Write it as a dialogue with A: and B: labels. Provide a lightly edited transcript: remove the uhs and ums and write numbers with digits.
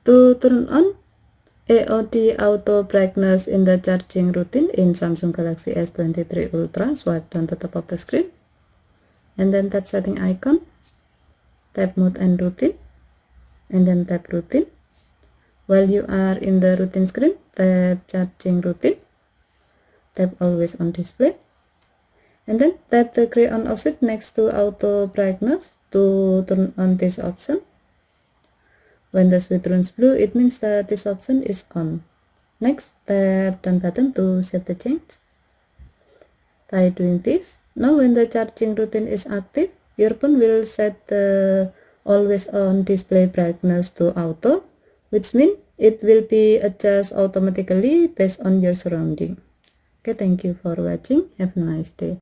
A: To turn on AOD auto brightness in the charging routine in Samsung Galaxy S23 Ultra, swipe down the top of the screen and then tap setting icon, tap mode and routine, and then tap routine. While you are in the routine screen, tap charging routine, tap always on display, and then tap the gray on option next to auto brightness to turn on this option. When the switch turns blue, it means that this option is on. Next, tap done button to save the change. By doing this, now when the charging routine is active, your phone will set the always on display brightness to auto, which means it will be adjust automatically based on your surrounding. Okay, thank you for watching. Have a nice day.